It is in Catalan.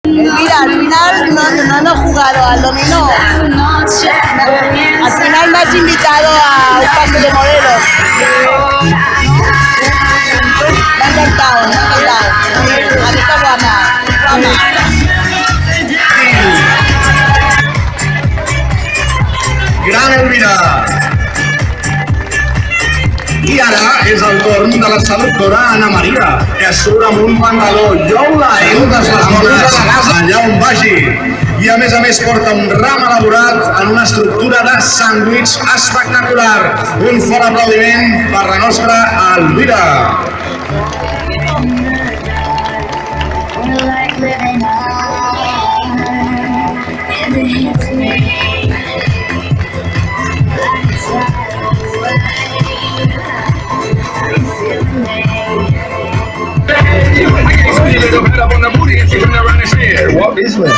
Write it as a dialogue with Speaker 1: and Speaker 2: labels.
Speaker 1: Mira, al final no hemos jugado al dominó. Al final me has invitado a un paseo de modelos. Me ha encantado, me ha encantado. Aquí está guapa, guapa.
Speaker 2: Gran Elvira. I ara és el torn de la seductora Anna Maria, que surt amb un pantaló Youla i totes les dones a la casa, allà on vagi. I a més porta un ram elaborat en una estructura de sàndwich espectacular. Un fort aplaudiment per la nostra Elvira.
Speaker 3: Little head up on the booty and she turn around and share. Walk this way.